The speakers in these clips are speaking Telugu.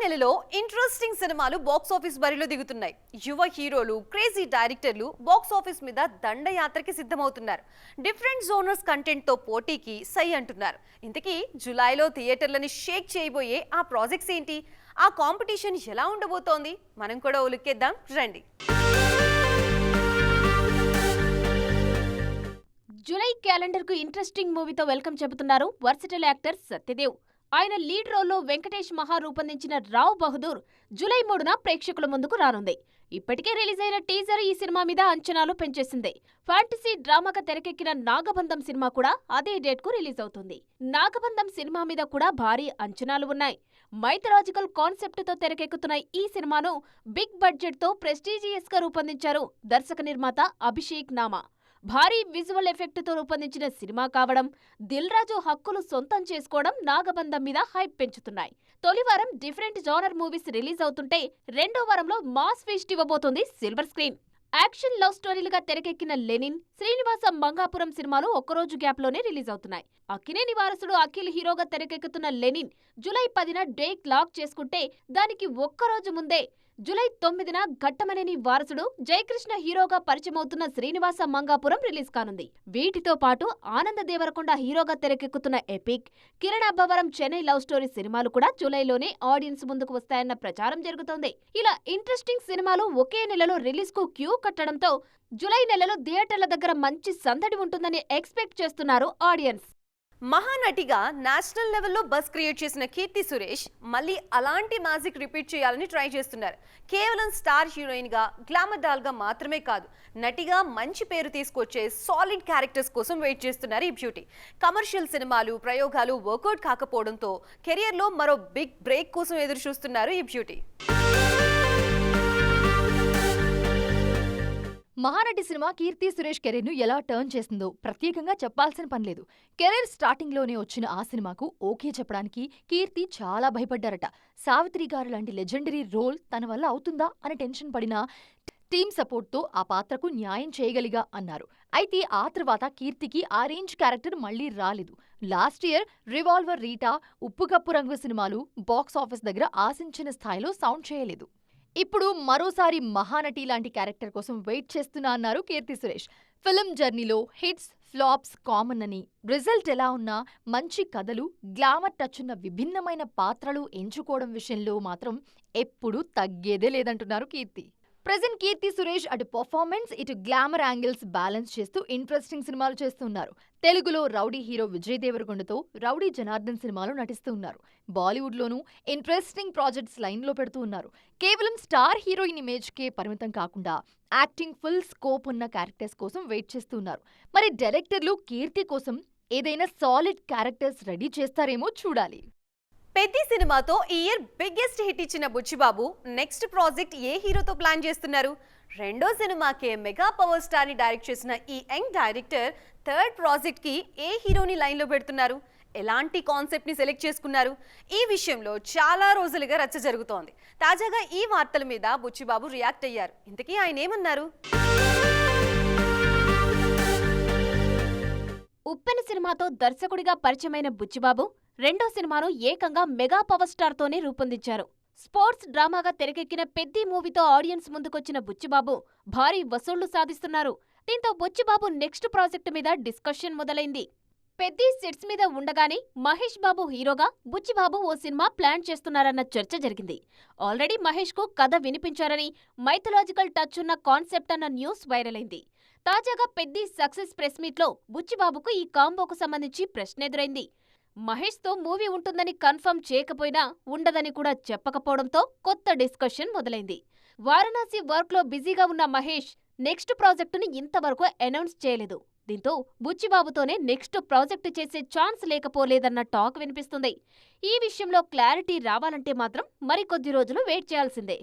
నెలలో ఇంట్రెస్టింగ్ సినిమాలు బాక్స్ ఆఫీస్ బరిలో దిగుతున్నాయి. యువ హీరోలు, క్రేజీ డైరెక్టర్లు బాక్స్ ఆఫీస్ మీద దండయాత్రకి సిద్ధమవుతున్నారు. డిఫరెంట్ జోనర్స్ కంటెంట్ తో పోటీకి సై అంటున్నారు. ఇంతకీ జూలైలో థియేటర్లని షేక్ చేయబోయే ఆ ప్రాజెక్ట్స్ ఏంటి? ఆ కాంపిటీషన్ ఎలా ఉండబోతోంది? మనం కూడా ఉలిక్కేద్దాం రండి. జూలై క్యాలెండర్ కు ఇంట్రెస్టింగ్ మూవీతో వెల్కమ్ చెబుతున్నారు వర్సిటల్ యాక్టర్ సత్యదేవ్. ఆయన లీడ్ రోల్లో వెంకటేష్ మహా రూపొందించిన రావ్ బహదూర్ జూలై 3న ప్రేక్షకుల ముందుకు రానుంది. ఇప్పటికే రిలీజ్ అయిన టీజర్ ఈ సినిమా మీద అంచనాలు పెంచేసింది. ఫ్యాంటసీ డ్రామాగా తెరకెక్కిన నాగబంధం సినిమా కూడా అదే డేట్ కు రిలీజ్ అవుతుంది. నాగబంధం సినిమా మీద కూడా భారీ అంచనాలు ఉన్నాయి. మైథలాజికల్ కాన్సెప్ట్ తో తెరకెక్కుతున్న ఈ సినిమాను బిగ్ బడ్జెట్ తో ప్రెస్టీజియస్ గా రూపొందించారు దర్శక నిర్మాత అభిషేక్ నామా. భారీ విజువల్ ఎఫెక్ట్ తో రూపొందించిన సినిమా కావడం, దిల్ రాజు హక్కులు సొంతం చేసుకోవడం నాగబంధం మీద హైప్ పెంచుతున్నాయి. తొలి వారం డిఫరెంట్ జానర్ మూవీస్ రిలీజ్ అవుతుంటే రెండో వారంలో మాస్ ఫీస్ట్ ఇవ్వబోతోంది సిల్వర్ స్క్రీన్. యాక్షన్ లవ్ స్టోరీలుగా తెరకెక్కిన లెనిన్, శ్రీనివాస మంగాపురం సినిమాలు ఒక్కరోజు గ్యాప్ లోనే రిలీజ్ అవుతున్నాయి. అక్కినేని వారసుడు అఖిల్ హీరోగా తెరకెక్కుతున్న లెనిన్ జూలై 10న డేట్ లాక్ చేసుకుంటే దానికి ఒక్కరోజు ముందే జూలై 9న ఘట్టమనేని వారసుడు జయకృష్ణ హీరోగా పరిచయమవుతున్న శ్రీనివాస మంగాపురం రిలీజ్ కానుంది. వీటితో పాటు ఆనంద దేవరకొండ హీరోగా తెరకెక్కుతున్న epic, Kiran Abbavaram Chennai love story సినిమాలు కూడా జూలైలోనే ఆడియన్స్ ముందుకు వస్తాయన్న ప్రచారం జరుగుతోంది. ఇలా ఇంట్రెస్టింగ్ సినిమాలు ఒకే నెలలో రిలీజ్ కు క్యూ కట్టడంతో జూలై నెలలో థియేటర్ల దగ్గర మంచి సందడి ఉంటుందని ఎక్స్పెక్ట్ చేస్తున్నారు ఆడియన్స్. మహానటిగా నేషనల్ లెవెల్లో బస్ క్రియేట్ చేసిన కీర్తి సురేష్ మళ్ళీ అలాంటి మ్యాజిక్ రిపీట్ చేయాలని ట్రై చేస్తున్నారు. కేవలం స్టార్ హీరోయిన్ గా, గ్లామర్ డాల్ గా మాత్రమే కాదు, నటిగా మంచి పేరు తీసుకొచ్చే సాలిడ్ క్యారెక్టర్స్ కోసం వెయిట్ చేస్తున్నారు ఈ బ్యూటీ. కమర్షియల్ సినిమాలు, ప్రయోగాలు వర్కౌట్ కాకపోవడంతో కెరియర్ లో మరో బిగ్ బ్రేక్ కోసం ఎదురు చూస్తున్నారు ఈ బ్యూటీ. మహానటి సినిమా కీర్తి సురేష్ కెరీర్ను ఎలా టర్న్ చేసిందో ప్రత్యేకంగా చెప్పాల్సిన పనిలేదు. కెరీర్ స్టార్టింగ్లోనే వచ్చిన ఆ సినిమాకు ఓకే చెప్పడానికి కీర్తి చాలా భయపడ్డారట. సావిత్రి గారు లాంటి లెజెండరీ రోల్ తన వల్ల అవుతుందా అని టెన్షన్ పడినా టీమ్ సపోర్ట్తో ఆ పాత్రకు న్యాయం చేయగలిగా అన్నారు. అయితే ఆ తర్వాత కీర్తికి ఆ రేంజ్ క్యారెక్టర్ మళ్లీ రాలేదు. లాస్ట్ ఇయర్ రివాల్వర్, రీటా, ఉప్పుకప్పు రంగు సినిమాలు బాక్స్ ఆఫీస్ దగ్గర ఆశించిన స్థాయిలో సౌండ్ చేయలేదు. ఇప్పుడు మరోసారి మహానటి లాంటి క్యారెక్టర్ కోసం వెయిట్ చేస్తున్నా అన్నారు కీర్తి సురేష్. ఫిల్మ్ జర్నీలో హిట్స్, ఫ్లాప్స్ కామన్ అని, రిజల్ట్ ఎలా ఉన్నా మంచి కథలు, గ్లామర్ టచ్ ఉన్న విభిన్నమైన పాత్రలు ఎంచుకోవడం విషయంలో మాత్రం ఎప్పుడూ తగ్గేదే లేదంటున్నారు కీర్తి. ప్రెజెంట్ కీర్తి సురేష్ అటు పర్ఫార్మెన్స్, ఇటు గ్లామర్ యాంగిల్స్ బ్యాలెన్స్ చేస్తూ ఇంట్రెస్టింగ్ సినిమాలు చేస్తున్నారు. తెలుగులో రౌడీ హీరో విజయ్ దేవరకొండతో రౌడీ జనార్దన్ సినిమాలో నటిస్తూ ఉన్నారు. బాలీవుడ్లోనూ ఇంట్రెస్టింగ్ ప్రాజెక్ట్స్ లైన్లో పెడుతూ ఉన్నారు. కేవలం స్టార్ హీరోయిన్ ఇమేజ్కే పరిమితం కాకుండా యాక్టింగ్ ఫుల్ స్కోప్ ఉన్న క్యారెక్టర్స్ కోసం వెయిట్ చేస్తున్నారు. మరి డైరెక్టర్లు కీర్తి కోసం ఏదైనా సాలిడ్ క్యారెక్టర్స్ రెడీ చేస్తారేమో చూడాలి. పెద్ది సినిమాతో ఈ ఇయర్ బిగ్గెస్ట్ హిట్ ఇచ్చిన బుచ్చిబాబు నెక్స్ట్ ప్రాజెక్ట్ ఏ హీరోతో ప్లాన్ చేస్తున్నారు? రెండో సినిమాకే మెగా పవర్ స్టార్ ని డైరెక్ట్ చేసిన ఈ యంగ్ డైరెక్టర్ థర్డ్ ప్రాజెక్ట్ కి ఏ హీరోని లైన్ లో పెడుతున్నారు? ఎలాంటి కాన్సెప్ట్ ని సెలెక్ట్ చేసుకున్నారు? ఈ విషయంలో చాలా రోజులుగా రచ్చ జరుగుతోంది. తాజాగా ఈ వార్తల మీద బుచ్చిబాబు రియాక్ట్ అయ్యారు. ఇంతకీ ఆయన ఏమన్నారు? ఉప్పెన సినిమాతో దర్శకుడిగా పరిచయమైన బుచ్చిబాబు రెండో సినిమాను ఏకంగా మెగా పవర్ స్టార్ తోనే రూపొందించారు. స్పోర్ట్స్ డ్రామాగా తెరకెక్కిన పెద్ది మూవీతో ఆడియన్స్ ముందుకొచ్చిన బుచ్చిబాబు భారీ వసూళ్లు సాధిస్తున్నారు. దీంతో బుచ్చిబాబు నెక్స్ట్ ప్రాజెక్టు మీద డిస్కషన్ మొదలైంది. పెద్ది సెట్స్ మీద ఉండగానే మహేష్ బాబు హీరోగా బుచ్చిబాబు ఓ సినిమా ప్లాన్ చేస్తున్నారన్న చర్చ జరిగింది. ఆల్రెడీ మహేష్ కు కథ వినిపించారని, మైథలాజికల్ టచ్ ఉన్న కాన్సెప్ట్ అన్న న్యూస్ వైరల్ అయింది. తాజాగా పెద్ది సక్సెస్ ప్రెస్ మీట్ లో బుచ్చిబాబుకు ఈ కాంబోకు సంబంధించి ప్రశ్న ఎదురైంది. మహేష్ తో మూవీ ఉంటుందని కన్ఫర్మ్ చేయకపోయినా ఉండదని కూడా చెప్పకపోవడంతో కొత్త డిస్కషన్ మొదలైంది. వారణాసి వర్క్ లో బిజీగా ఉన్న మహేష్ నెక్స్ట్ ప్రాజెక్టుని ఇంతవరకు అనౌన్స్ చేయలేదు. దీంతో బుచ్చిబాబుతోనే నెక్స్ట్ ప్రాజెక్టు చేసే ఛాన్స్ లేకపోలేదన్న టాక్ వినిపిస్తుంది. ఈ విషయంలో క్లారిటీ రావాలంటే మాత్రం మరికొద్ది రోజులు వెయిట్ చేయాల్సిందే.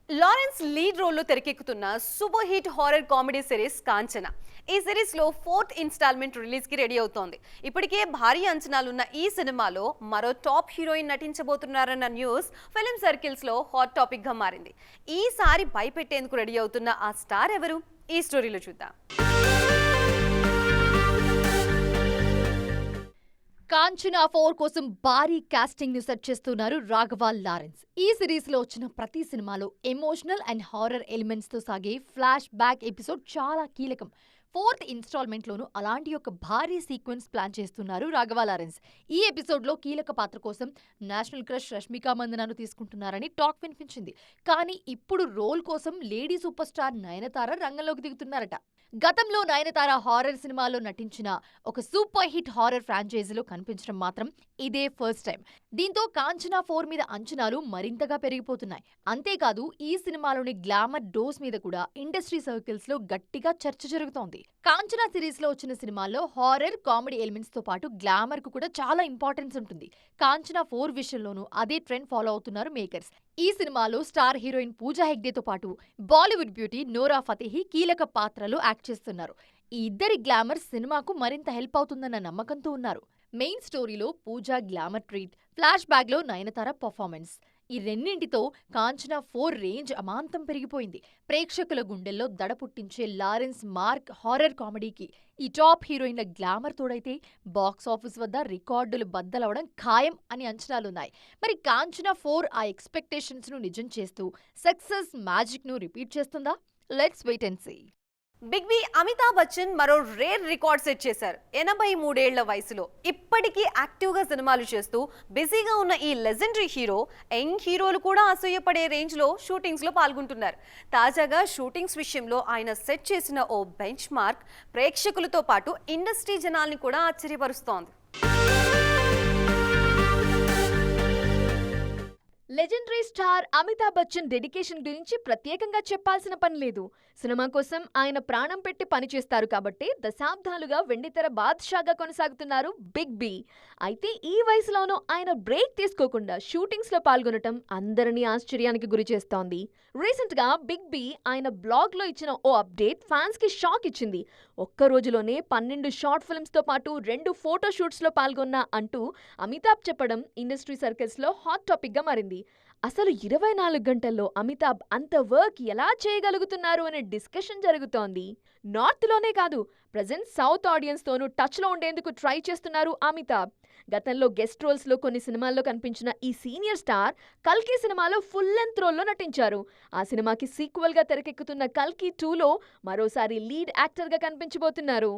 లారెన్స్ లీడ్ రోల్లో తెరకెక్కుతున్న super hit horror comedy series Kanchana. ఈ సిరీస్ లో 4th ఇన్స్టాల్మెంట్ రిలీజ్ కి రెడీ అవుతోంది. ఇప్పటికే భారీ అంచనాలున్న ఈ సినిమాలో మరో టాప్ హీరోయిన్ నటించబోతున్నారన్న న్యూస్ ఫిల్మ్ సర్కిల్స్ లో హాట్ టాపిక్ గా మారింది. ఈసారి భయపెట్టేందుకు రెడీ అవుతున్న ఆ స్టార్ ఎవరు? ఈ స్టోరీలో చూద్దాం. కాంచనా 4 కోసం భారీ కాస్టింగ్ ని సెట్ చేస్తున్నారు రాఘవ లారెన్స్. ఈ సిరీస్ లో వచ్చిన ప్రతి సినిమాలో ఎమోషనల్ అండ్ హారర్ ఎలిమెంట్స్ తో సాగే ఫ్లాష్ బ్యాక్ ఎపిసోడ్ చాలా కీలకం. 4th ఇన్స్టాల్మెంట్ లోనూ అలాంటి ఒక భారీ సీక్వెన్స్ ప్లాన్ చేస్తున్నారు రాఘవ లారెన్స్. ఈ ఎపిసోడ్ లో కీలక పాత్ర కోసం నేషనల్ క్రష్ రష్మిక మందనాను తీసుకుంటున్నారని టాక్ వినిపించింది. కానీ ఇప్పుడు రోల్ కోసం లేడీ సూపర్ స్టార్ నయనతార రంగంలోకి దిగుతున్నారట. గతంలో నయనతార హారర్ సినిమాలో నటించిన ఒక సూపర్ హిట్ హారర్ ఫ్రాంచైజీలో కనిపించడం మాత్రం ఇదే ఫస్ట్ టైం. దీంతో కాంచనా 4 మీద అంచనాలు మరింతగా పెరిగిపోతున్నాయి. అంతేకాదు ఈ సినిమాలోని గ్లామర్ డోస్ మీద కూడా ఇండస్ట్రీ సర్కిల్స్ లో గట్టిగా చర్చ జరుగుతోంది. కాంచనా సిరీస్ లో వచ్చిన సినిమాల్లో హారర్ కామెడీ ఎలిమెంట్స్ తో పాటు గ్లామర్ కు కూడా చాలా ఇంపార్టెన్స్ ఉంటుంది. కాంచనా 4 విషయంలోనూ అదే ట్రెండ్ ఫాలో అవుతున్నారు మేకర్స్. ఈ సినిమాలో స్టార్ హీరోయిన్ పూజా హెగ్డేతో పాటు బాలీవుడ్ బ్యూటీ నోరా ఫతేహి కీలక పాత్రలో యాక్ట్ చేస్తున్నారు. ఈ ఇద్దరి గ్లామర్ సినిమాకు మరింత హెల్ప్ అవుతుందన్న నమ్మకంతో ఉన్నారు. మెయిన్ స్టోరీలో పూజా గ్లామర్ ట్రీట్, ఫ్లాష్ బ్యాక్ లో నయనతార పర్ఫార్మెన్స్, ఈ రెండింటితో కాంచనా 4 రేంజ్ అమాంతం పెరిగిపోయింది. ప్రేక్షకుల గుండెల్లో దడ పుట్టించే లారెన్స్ మార్క్ హారర్ కామెడీకి ఈ టాప్ హీరోయిన్ల గ్లామర్ తోడైతే బాక్స్ ఆఫీస్ వద్ద రికార్డులు బద్దలవడం ఖాయం అని అంచనాలున్నాయి. మరి కాంచనా 4 ఆ ఎక్స్పెక్టేషన్స్ ను నిజం చేస్తూ సక్సెస్ మ్యాజిక్ ను రిపీట్ చేస్తుందా? Let's wait and see. Big B Amitabh Bachchan మరో రేర్ రికార్డ్ సెట్ చేశారు. 83 ఏళ్ల వయసులో ఇప్పటికీ యాక్టివ్గా సినిమాలు చేస్తూ బిజీగా ఉన్న ఈ లెజెండరీ హీరో యంగ్ హీరోలు కూడా అసూయపడే రేంజ్లో షూటింగ్స్లో పాల్గొంటున్నారు. తాజాగా షూటింగ్స్ విషయంలో ఆయన సెట్ చేసిన ఓ బెంచ్ మార్క్ ప్రేక్షకులతో పాటు ఇండస్ట్రీ జనాల్ని కూడా ఆశ్చర్యపరుస్తోంది. Legendary star Amitabh Bachchan dedication గురించి ప్రత్యేకంగా చెప్పాల్సిన పని లేదు. సినిమా కోసం ఆయన ప్రాణం పెట్టి పనిచేస్తారు కాబట్టి దశాబ్దాలుగా వెండితెర బాద్షాగా కొనసాగుతున్నారు బిగ్ బి. అయితే ఈ వయసులోనూ ఆయన బ్రేక్ తీసుకోకుండా షూటింగ్స్ లో పాల్గొనటం అందరినీ ఆశ్చర్యానికి గురి చేస్తోంది. రీసెంట్ గా బిగ్ బి ఆయన బ్లాగ్ లో ఇచ్చిన ఓ అప్డేట్ ఫ్యాన్స్ కి షాక్ ఇచ్చింది. ఒక్క రోజులోనే 12 షార్ట్ ఫిల్మ్స్ తో పాటు 2 ఫోటో షూట్స్ లో పాల్గొన్నా అంటూ అమితాబ్ చెప్పడం ఇండస్ట్రీ సర్కిల్స్ లో హాట్ టాపిక్ గా మారింది. అసలు 24 గంటల్లో అమితాబ్ అంత వర్క్ ఎలా చేయగలుగుతున్నారు అనే డిస్కషన్ జరుగుతోంది. నార్త్ లోనే కాదు, ప్రజెంట్ సౌత్ ఆడియన్స్ తోనూ టచ్ లో ఉండేందుకు ట్రై చేస్తున్నారు అమితాబ్. గతంలో గెస్ట్ రోల్స్ లో కొన్ని సినిమాల్లో కనిపించిన ఈ సీనియర్ స్టార్ కల్కి సినిమాలో ఫుల్ లెంత్ రోల్లో నటించారు. ఆ సినిమాకి సీక్వెల్ గా తెరకెక్కుతున్న కల్కి 2లో మరోసారి లీడ్ యాక్టర్ గా కనిపించబోతున్నారు.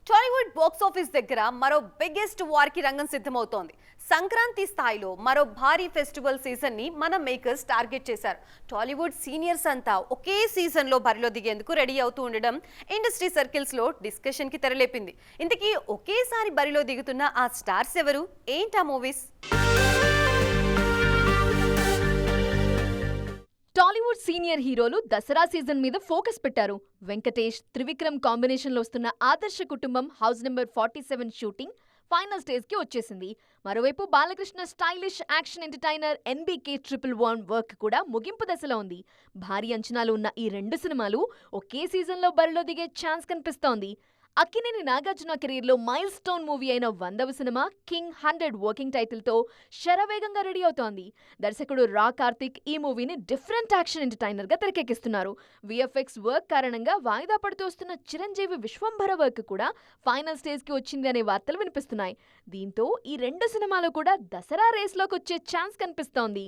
టాలీవుడ్ బాక్స్ ఆఫీస్ దగ్గర మరో బిగ్గెస్ట్ వార్ కి రంగం సిద్ధమవుతోంది. సంక్రాంతి స్థాయిలో మరో భారీ ఫెస్టివల్ సీజన్ ని మన మేకర్స్ టార్గెట్ చేశారు. టాలీవుడ్ సీనియర్స్ అంతా ఒకే సీజన్ లో బరిలో దిగేందుకు రెడీ అవుతూ ఉండడం ఇండస్ట్రీ సర్కిల్స్ లో డిస్కషన్ కి తెరలేపింది. ఇంతకీ ఒకేసారి బరిలో దిగుతున్న ఆ స్టార్స్ ఎవరు, ఏంటా మూవీస్? టాలీవుడ్ సీనియర్ హీరోలు దసరా సీజన్ మీద ఫోకస్ పెట్టారు. వెంకటేష్, త్రివిక్రమ్ కాంబినేషన్లో వస్తున్న ఆదర్శ కుటుంబం house number 47 shooting final stage కి వచ్చేసింది. మరోవైపు Balakrishna stylish action entertainer NBK 111 work కూడా ముగింపు దశలో ఉంది. భారీ అంచనాలు ఉన్న ఈ 2 సినిమాలు ఒకే సీజన్లో బరిలో దిగే ఛాన్స్ కనిపిస్తోంది. అక్కినేని నాగార్జున కెరీర్లో మైల్ స్టోన్ మూవీ అయిన 100వ సినిమా కింగ్ 100 వర్కింగ్ టైటిల్తో శరవేగంగా రెడీ అవుతోంది. దర్శకుడు రా కార్తిక్ ఈ మూవీని డిఫరెంట్ యాక్షన్ ఎంటర్టైనర్గా తెరకెక్కిస్తున్నారు. VFX వర్క్ కారణంగా వాయిదా పడుతూ వస్తున్న చిరంజీవి విశ్వంభర వర్క్ కూడా ఫైనల్ స్టేజ్కి వచ్చింది అనే వార్తలు వినిపిస్తున్నాయి. దీంతో ఈ 2 సినిమాలు కూడా దసరా రేస్లోకి వచ్చే ఛాన్స్ కనిపిస్తోంది.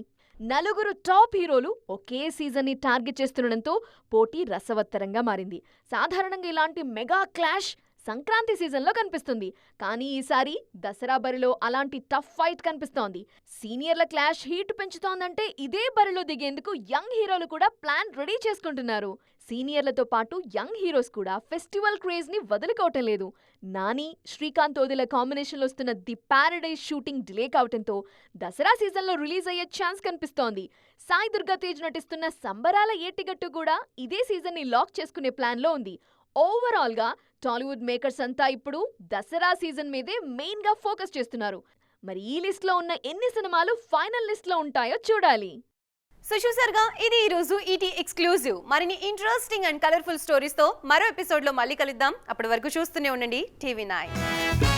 నలుగురు టాప్ హీరోలు ఒకే సీజన్ ని టార్గెట్ చేస్తుండటంతో పోటీ రసవత్తరంగా మారింది. సాధారణంగా ఇలాంటి మెగా క్లాష్ సంక్రాంతి సీజన్లో కనిపిస్తుంది. కానీ ఈసారి దసరా బరిలో అలాంటి టఫ్ ఫైట్ కనిపిస్తోంది. సీనియర్ల క్లాష్ హీట్ పెంచుతోందంటే ఇదే బరిలో దిగేందుకు యంగ్ హీరోలు కూడా ప్లాన్ రెడీ చేసుకుంటున్నారు. సీనియర్లతో పాటు యంగ్ హీరోస్ కూడా ఫెస్టివల్ క్రేజ్ ని వదులుకోవటం లేదు. నాని, శ్రీకాంత్ ఓదెల కాంబినేషన్లో వస్తున్న ది ప్యారడైజ్ షూటింగ్ డిలే కావటంతో దసరా సీజన్లో రిలీజ్ అయ్యే ఛాన్స్ కనిపిస్తోంది. సాయి దుర్గా తేజ్ నటిస్తున్న సంబరాల ఏటిగట్టు కూడా ఇదే సీజన్ ని లాక్ చేసుకునే ప్లాన్ లో ఉంది. ఓవరాల్ గా టాలీవుడ్ మేకర్స్ అంతా ఇప్పుడు దసరా సీజన్ మీదే మెయిన్ గా ఫోకస్ చేస్తున్నారు. మరి ఈ లిస్ట్ లో ఉన్న ఎన్ని సినిమాలు ఫైనల్ లిస్ట్ లో ఉంటాయో చూడాలి. సో చూసారుగా, ఇది ఈ రోజు ఈటీ ఎక్స్క్లూజివ్. మరిన్ని ఇంట్రెస్టింగ్ అండ్ కలర్ఫుల్ స్టోరీస్ తో మరో ఎపిసోడ్ లో మళ్ళీ కలుద్దాం. అప్పటి వరకు చూస్తూనే ఉండండి TV9.